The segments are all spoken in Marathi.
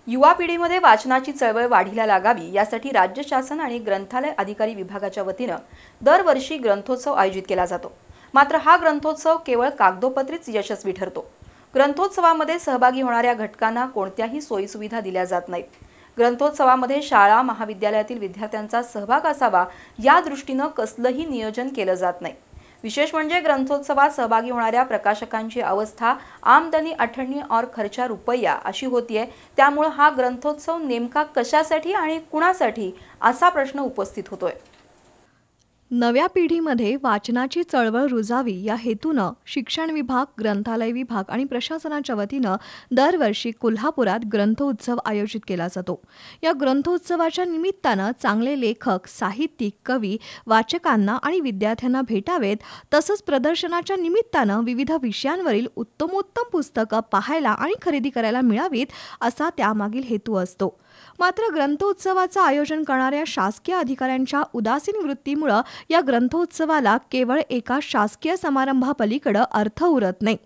युवा पिढीमध्ये वाचनाची चळवळ वाढीला लागावी यासाठी राज्य शासन आणि ग्रंथालय अधिकारी विभागाच्या वतीनं दरवर्षी ग्रंथोत्सव आयोजित केला जातो। मात्र हा ग्रंथोत्सव केवळ कागदोपत्रीच यशस्वी ठरतो। ग्रंथोत्सवामध्ये सहभागी होणाऱ्या घटकांना कोणत्याही सोयीसुविधा दिल्या जात नाहीत। ग्रंथोत्सवामध्ये शाळा महाविद्यालयातील विद्यार्थ्यांचा सहभाग असावा या दृष्टीने कसलंही नियोजन केलं जात नाही। विशेष म्हणजे ग्रंथोत्सवात सहभागी होणाऱ्या प्रकाशकांची अवस्था आमदनी अठन्नी और खर्चा रुपया अशी होतीये। त्यामुळे हा ग्रंथोत्सव नेमका कशासाठी आणि कुणासाठी असा प्रश्न उपस्थित होतोय। नव्या पिढीमध्ये वाचनाची चळवळ रुजावी या हेतूनं शिक्षण विभाग, ग्रंथालय विभाग आणि प्रशासनाच्या वतीनं दरवर्षी कोल्हापुरात ग्रंथोत्सव आयोजित केला जातो। या ग्रंथोत्सवाच्या निमित्तानं चांगले लेखक, साहित्यिक, कवी वाचकांना आणि विद्यार्थ्यांना भेटावेत, तसंच प्रदर्शनाच्या निमित्तानं विविध विषयांवरील उत्तमोत्तम पुस्तकं पाहायला आणि खरेदी करायला मिळावीत असा त्यामागील हेतू असतो। मात्र ग्रंथोत्सवाचं आयोजन करणाऱ्या शासकीय अधिकाऱ्यांच्या उदासीन वृत्तीमुळे या ग्रंथोत्सवाला केवळ एका शासकीय समारंभापलीकडे अर्थ उरत नाही।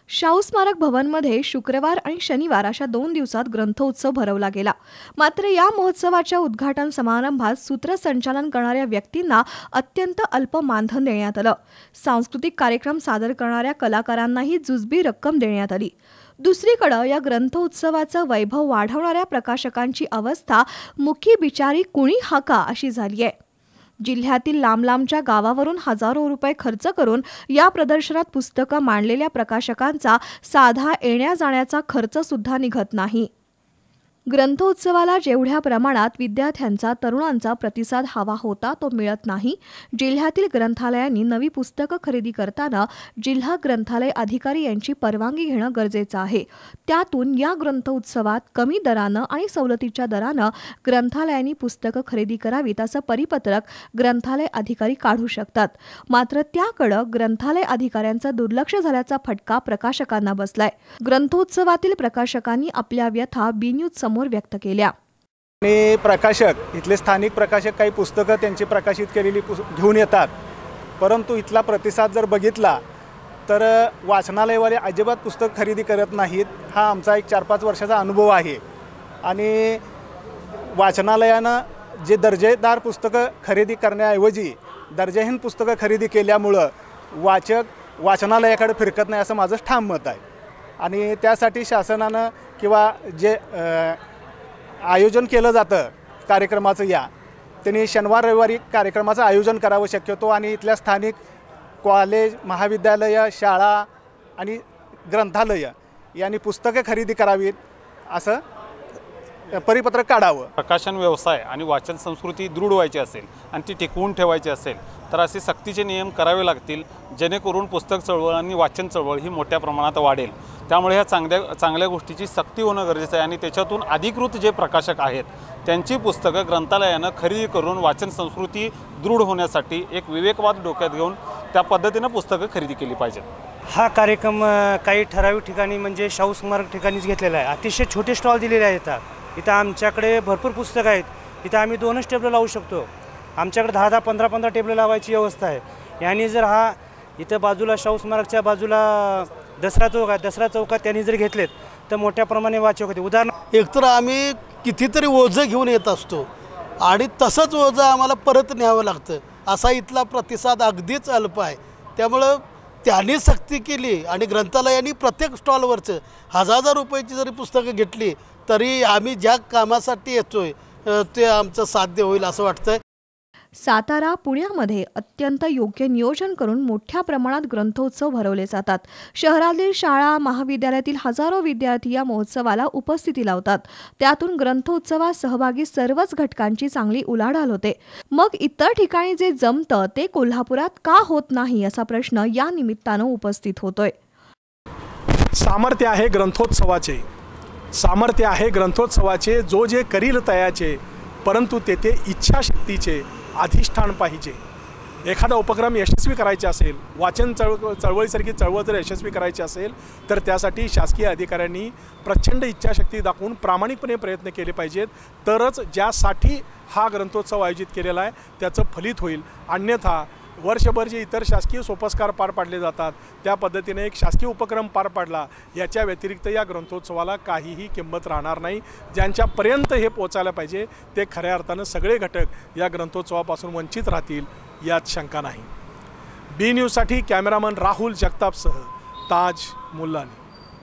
शाहू स्मारक भवनमध्ये शुक्रवार आणि शनिवार अशा 2 दिवसात ग्रंथोत्सव भरवला गेला। मात्र या महोत्सवाच्या उद्घाटन समारंभात सूत्रसंचालन करणाऱ्या व्यक्तींना अत्यंत अल्प मानधन देण्यात आलं। सांस्कृतिक कार्यक्रम सादर करणाऱ्या कलाकारांनाही जुजबी रक्कम देण्यात आली। दुसरीकडे या ग्रंथोत्सवाचं वैभव वाढवणाऱ्या प्रकाशकांची अवस्था मुखी बिचारी कुणी हाका अशी झाली आहे। जिल्ह्यातील लांब-लांबच्या गावावरून हजारो रुपये खर्च करून या प्रदर्शनात पुस्तकं मांडलेल्या प्रकाशकांचा साधा येण्या-जाण्याचा खर्च सुद्धा निघत नाही। ग्रंथोत्सवाला जेवढ्या प्रमाणात विद्यार्थ्यांचा, तरुणांचा प्रतिसाद हवा होता तो मिळत नाही। जिल्ह्यातील ग्रंथालयांनी नवी पुस्तकं खरेदी करताना जिल्हा ग्रंथालय अधिकारी यांची परवानगी घेणं गरजेचं आहे। त्यातून या ग्रंथोत्सवात कमी दरानं आणि सवलतीच्या दरानं ग्रंथालयांनी पुस्तकं खरेदी करावीत असं परिपत्रक ग्रंथालय अधिकारी काढू शकतात। मात्र त्याकडे ग्रंथालय अधिकाऱ्यांचं दुर्लक्ष झाल्याचा फटका प्रकाशकांना बसलाय। ग्रंथोत्सवातील प्रकाशकांनी आपल्या व्यथा बी-न्यूज समोर व्यक्त केल्या। आणि प्रकाशक इथले स्थानिक प्रकाशक काही पुस्तकं त्यांची प्रकाशित केलेली घेऊन येतात, परंतु इथला प्रतिसाद जर बघितला तर वाचनालयवाले अजिबात पुस्तक खरेदी करत नाहीत। हा आमचा एक 4-5 वर्षाचा अनुभव आहे। आणि वाचनालयानं जे दर्जेदार पुस्तकं खरेदी करण्याऐवजी दर्जाहीन पुस्तकं खरेदी केल्यामुळं वाचक वाचनालयाकडे फिरकत नाही असं माझं ठाम मत आहे। आणि त्यासाठी शासनानं किंवा जे आयोजन केलं जातं कार्यक्रमाचं त्यांनी शनिवार रविवारी कार्यक्रमाचं आयोजन करावं शक्यतो आणि इथल्या स्थानिक कॉलेज, महाविद्यालय, शाळा आणि ग्रंथालय यांनी पुस्तकं खरेदी करावीत असं परिपत्रक काढावं। प्रकाशन व्यवसाय आणि वाचन संस्कृती दृढ व्हायची असेल आणि ती टिकवून ठेवायची असेल तर असे सक्तीचे नियम करावे लागतील, जेणेकरून पुस्तक चळवळ आणि वाचन चळवळ ही मोठ्या प्रमाणात वाढेल। त्यामुळे ह्या चांगल्या गोष्टीची सक्ती होणं गरजेचं आहे आणि त्याच्यातून अधिकृत जे प्रकाशक आहेत त्यांची पुस्तकं ग्रंथालयानं खरेदी करून वाचन संस्कृती दृढ होण्यासाठी एक विवेकवाद डोक्यात घेऊन त्या पद्धतीनं पुस्तकं खरेदी केली पाहिजेत। हा कार्यक्रम काही ठराविक ठिकाणी म्हणजे शाहू स्मारक ठिकाणीच घेतलेला आहे। अतिशय छोटे स्टॉल दिलेले आहेत। इथं आमच्याकडे भरपूर पुस्तकं आहेत। इथं आम्ही 2च टेबल लावू शकतो। आमच्याकडे 10-10, 15-15 टेबल लावायची व्यवस्था आहे। यांनी जर हा इथं बाजूला शाहू स्मारकच्या बाजूला दसरा चौक आहे, दसरा चौकात त्यांनी जर घेतलेत तर मोठ्या प्रमाणे वाचक होते। उदाहरण एकतर आम्ही कितीतरी ओझं घेऊन येत असतो आणि तसंच ओझं आम्हाला परत न्यावं लागतं। असा इथला प्रतिसाद अगदीच अल्प आहे। त्यामुळं त्यांनी सक्ती केली आणि ग्रंथालयांनी प्रत्येक स्टॉलवरचं हजार रुपयाची जरी पुस्तकं घेतली तरी आम्ही ज्या कामासाठी येतोय ते आमचं साध्य होईल असं वाटतंय। सातारा, पुण्यामध्ये अत्यंत योग्य नियोजन करून मोठ्या प्रमाणात ग्रंथोत्सव भरवले जातात। शहरातील शाळा, महाविद्यालयातील हजारो विद्यार्थी या महोत्सवाला उपस्थिती लावतात। त्यातून ग्रंथोत्सवात सहभागी सर्वच घटकांची चांगली उलाढाल होते। मग इतर ठिकाणी जे जमतं ते कोल्हापुरात का होत नाही असा प्रश्न या निमित्तानं उपस्थित होतोय। सामर्थ्य आहे ग्रंथोत्सवाचे, सामर्थ्य आहे ग्रंथोत्सवाचे, जो जे करील तयाचे, परंतु तेथे इच्छाशक्तीचे अधिष्ठान पाहिजे। एखादा उपक्रम यशस्वी करायचा असेल, वाचन चळवळीसारखी चळवळ जर यशस्वी करायची असेल तर त्यासाठी शासकीय अधिकाऱ्यांनी प्रचंड इच्छाशक्ती दाखवून प्रामाणिकपणे प्रयत्न केले पाहिजेत, तरच ज्यासाठी हा ग्रंथोत्सव आयोजित केलेला आहे त्याचं फलित होईल। अन्यथा वर्षभर जे इतर शासकीय सोपस्कार पार पाडले जातात त्या पद्धतीने एक शासकीय उपक्रम पार पाडला, याच्या व्यतिरिक्त या ग्रंथोत्सवाला काहीही किंमत राहणार नाही. ज्यांच्यापर्यंत हे पोचायला पाहिजे ते खऱ्या अर्थानं सगळे घटक या ग्रंथोत्सवापासून वंचित राहतील यात शंका नाही. बी न्यूजसाठी कॅमेरामन राहुल जगतापसह ताज मुल्लानी.